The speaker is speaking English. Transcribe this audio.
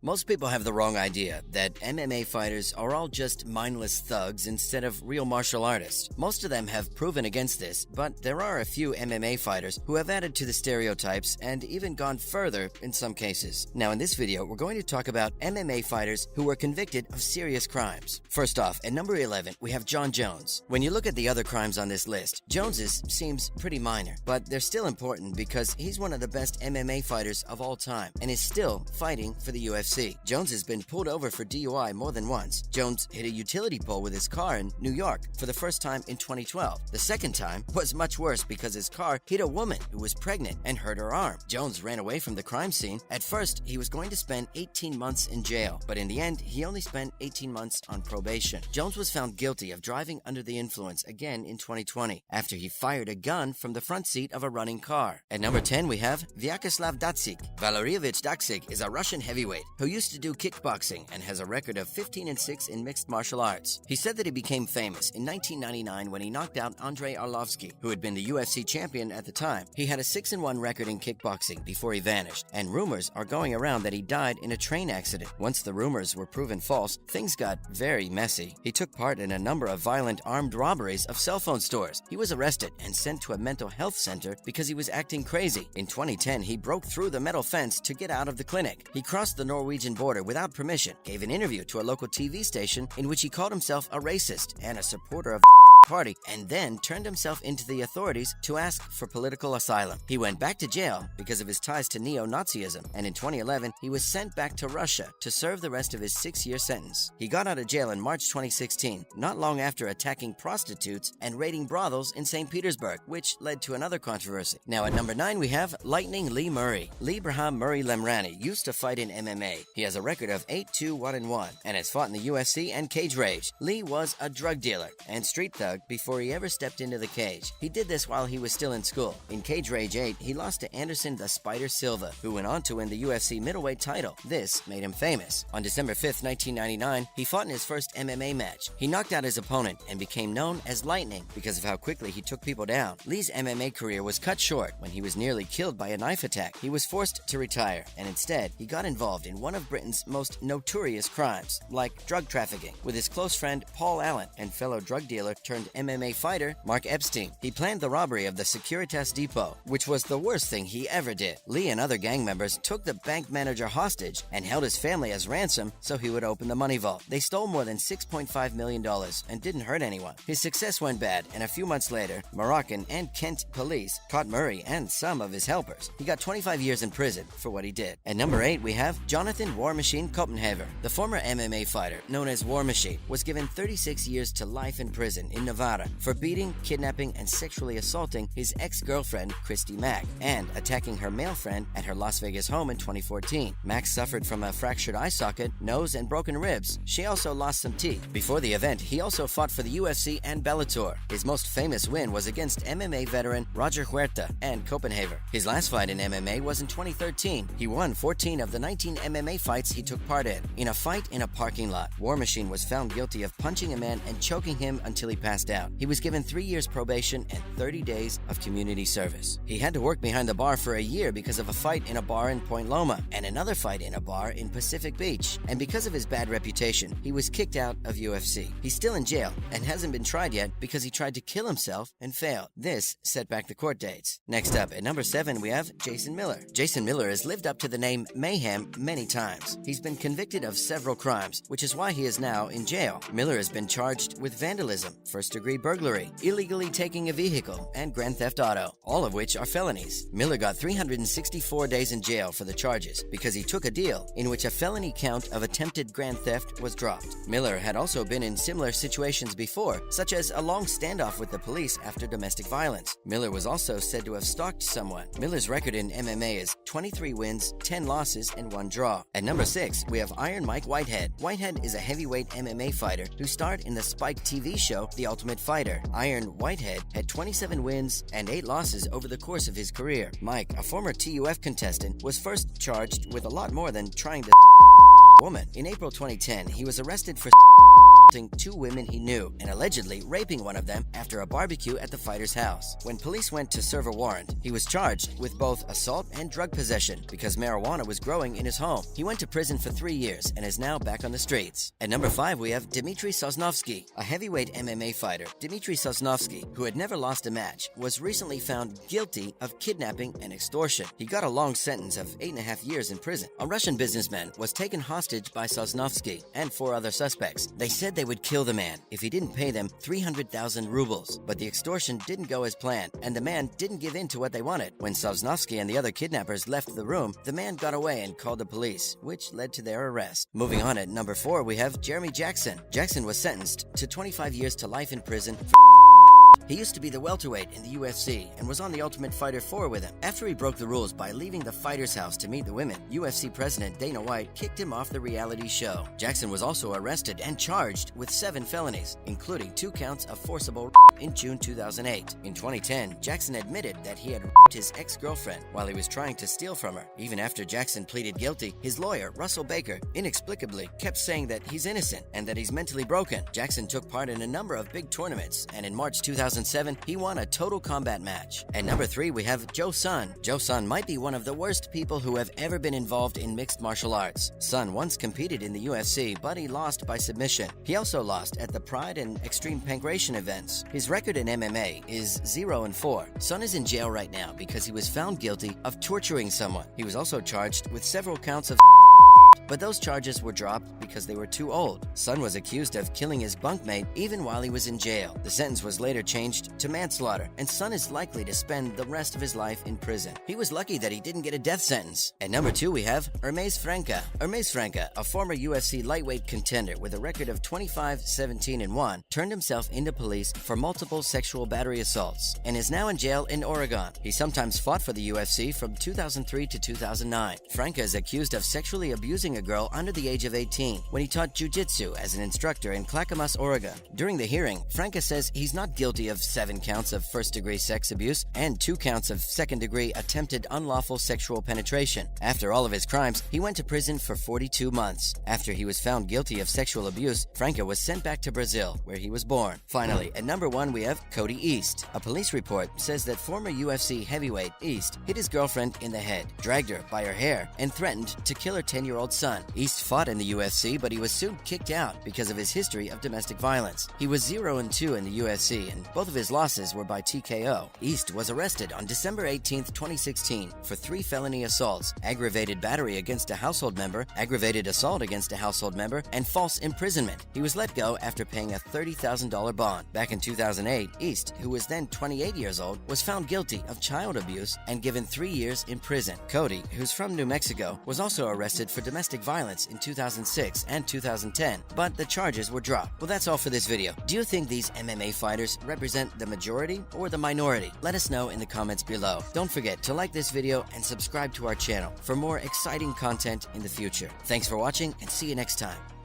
Most people have the wrong idea that MMA fighters are all just mindless thugs instead of real martial artists. Most of them have proven against this, but there are a few MMA fighters who have added to the stereotypes and even gone further in some cases. Now in this video, we're going to talk about MMA fighters who were convicted of serious crimes. First off, at number 11, we have Jon Jones. When you look at the other crimes on this list, Jones's seems pretty minor, but they're still important because he's one of the best MMA fighters of all time and is still fighting for the UFC. Jones has been pulled over for DUI more than once. Jones hit a utility pole with his car in New York for the first time in 2012. The second time was much worse because his car hit a woman who was pregnant and hurt her arm. Jones ran away from the crime scene. At first, he was going to spend 18 months in jail, but in the end, he only spent 18 months on probation. Jones was found guilty of driving under the influence again in 2020 after he fired a gun from the front seat of a running car. At number 10, we have Vyacheslav Datsik. Valerievich Datsik is a Russian heavyweight who used to do kickboxing and has a record of 15-6 in mixed martial arts. He said that he became famous in 1999 when he knocked out Andrei Arlovsky, who had been the UFC champion at the time. He had a 6-1 record in kickboxing before he vanished, and rumors are going around that he died in a train accident. Once the rumors were proven false, things got very messy. He took part in a number of violent armed robberies of cell phone stores. He was arrested and sent to a mental health center because he was acting crazy. In 2010, he broke through the metal fence to get out of the clinic. He crossed the Norwegian border without permission, gave an interview to a local TV station in which he called himself a racist and a supporter of party, and then turned himself into the authorities to ask for political asylum. He went back to jail because of his ties to neo-Nazism, and in 2011, he was sent back to Russia to serve the rest of his 6-year sentence. He got out of jail in March 2016, not long after attacking prostitutes and raiding brothels in St. Petersburg, which led to another controversy. Now at number 9, we have Lightning Lee Murray. Lee Braham Murray Lemrani used to fight in MMA. He has a record of 8-2-1-1 and has fought in the UFC and Cage Rage. Lee was a drug dealer and street thug before he ever stepped into the cage. He did this while he was still in school. In Cage Rage 8, he lost to Anderson the Spider Silva, who went on to win the UFC middleweight title. This made him famous. On December 5th, 1999, he fought in his first MMA match. He knocked out his opponent and became known as Lightning because of how quickly he took people down. Lee's MMA career was cut short when he was nearly killed by a knife attack. He was forced to retire, and instead, he got involved in one of Britain's most notorious crimes, like drug trafficking, with his close friend Paul Allen and fellow drug dealer turned MMA fighter Mark Epstein. He planned the robbery of the Securitas Depot, which was the worst thing he ever did. Lee and other gang members took the bank manager hostage and held his family as ransom so he would open the money vault. They stole more than $6.5 million and didn't hurt anyone. His success went bad, and a few months later, Moroccan and Kent police caught Murray and some of his helpers. He got 25 years in prison for what he did. At number 8, we have Jonathan War Machine Kopenhaver. The former MMA fighter, known as War Machine, was given 36 years to life in prison in Nevada for beating, kidnapping, and sexually assaulting his ex-girlfriend, Christy Mack, and attacking her male friend at her Las Vegas home in 2014. Mack suffered from a fractured eye socket, nose, and broken ribs. She also lost some teeth. Before the event, he also fought for the UFC and Bellator. His most famous win was against MMA veteran Roger Huerta and Kopenhaver. His last fight in MMA was in 2013. He won 14 of the 19 MMA fights he took part in. In a fight in a parking lot, War Machine was found guilty of punching a man and choking him until he passed out. He was given 3 years probation and 30 days of community service. He had to work behind the bar for a year because of a fight in a bar in Point Loma and another fight in a bar in Pacific Beach. And because of his bad reputation, he was kicked out of UFC. He's still in jail and hasn't been tried yet because he tried to kill himself and failed. This set back the court dates. Next up, at number 7, we have Jason Miller. Jason Miller has lived up to the name Mayhem many times. He's been convicted of several crimes, which is why he is now in jail. Miller has been charged with vandalism, first-degree burglary, illegally taking a vehicle, and grand theft auto, all of which are felonies. Miller got 364 days in jail for the charges because he took a deal in which a felony count of attempted grand theft was dropped. Miller had also been in similar situations before, such as a long standoff with the police after domestic violence. Miller was also said to have stalked someone. Miller's record in MMA is 23 wins, 10 losses, and 1 draw. At number 6, we have Iron Mike Whitehead. Whitehead is a heavyweight MMA fighter who starred in the Spike TV show The Ultimate Fighter. Iron Whitehead had 27 wins and 8 losses over the course of his career. Mike, a former TUF contestant, was first charged with a lot more than trying to woman. In April 2010, he was arrested for assaulting 2 women he knew and allegedly raping one of them after a barbecue at the fighter's house. When police went to serve a warrant, he was charged with both assault and drug possession because marijuana was growing in his home. He went to prison for 3 years and is now back on the streets. At number 5, we have Dmitry Sosnovsky, a heavyweight MMA fighter. Dmitry Sosnovsky, who had never lost a match, was recently found guilty of kidnapping and extortion. He got a long sentence of 8.5 years in prison. A Russian businessman was taken hostage by Sosnovsky and 4 other suspects. They said they would kill the man if he didn't pay them 300,000 rubles, but the extortion didn't go as planned, and the man didn't give in to what they wanted. When Sosnovsky and the other kidnappers left the room, the man got away and called the police, which led to their arrest. Moving on, at number 4, we have Jeremy Jackson. Jackson was sentenced to 25 years to life in prison for He used to be the welterweight in the UFC and was on the Ultimate Fighter 4 with him. After he broke the rules by leaving the fighter's house to meet the women, UFC president Dana White kicked him off the reality show. Jackson was also arrested and charged with 7 felonies, including 2 counts of forcible in June 2008. In 2010, Jackson admitted that he had his ex-girlfriend while he was trying to steal from her. Even after Jackson pleaded guilty, his lawyer, Russell Baker, inexplicably kept saying that he's innocent and that he's mentally broken. Jackson took part in a number of big tournaments, and in March 2007, he won a total combat match. At number 3, we have Joe Sun. Joe Sun might be one of the worst people who have ever been involved in mixed martial arts. Sun once competed in the UFC, but he lost by submission. He also lost at the Pride and Extreme Pankration events. His record in MMA is 0-4. Sun is in jail right now because he was found guilty of torturing someone. He was also charged with several counts of but those charges were dropped because they were too old. Sun was accused of killing his bunkmate even while he was in jail. The sentence was later changed to manslaughter, and Sun is likely to spend the rest of his life in prison. He was lucky that he didn't get a death sentence. At number 2, we have Hermes Franca. Hermes Franca, a former UFC lightweight contender with a record of 25-17-1, turned himself into police for multiple sexual battery assaults and is now in jail in Oregon. He sometimes fought for the UFC from 2003 to 2009. Franca is accused of sexually abusing a girl under the age of 18 when he taught jiu-jitsu as an instructor in Clackamas, Oregon. During the hearing, Franca says he's not guilty of 7 counts of first-degree sex abuse and 2 counts of second-degree attempted unlawful sexual penetration. After all of his crimes, he went to prison for 42 months. After he was found guilty of sexual abuse, Franca was sent back to Brazil, where he was born. Finally, at number 1, we have Cody East. A police report says that former UFC heavyweight East hit his girlfriend in the head, dragged her by her hair, and threatened to kill her 10-year-old son. East fought in the UFC, but he was soon kicked out because of his history of domestic violence. He was 0-2 in the UFC, and both of his losses were by TKO. East was arrested on December 18, 2016 for 3 felony assaults, aggravated battery against a household member, aggravated assault against a household member, and false imprisonment. He was let go after paying a $30,000 bond. Back in 2008, East, who was then 28 years old, was found guilty of child abuse and given 3 years in prison. Cody, who's from New Mexico, was also arrested for domestic violence in 2006 and 2010, but the charges were dropped. Well, that's all for this video. Do you think these MMA fighters represent the majority or the minority? Let us know in the comments below. Don't forget to like this video and subscribe to our channel for more exciting content in the future. Thanks for watching, and see you next time.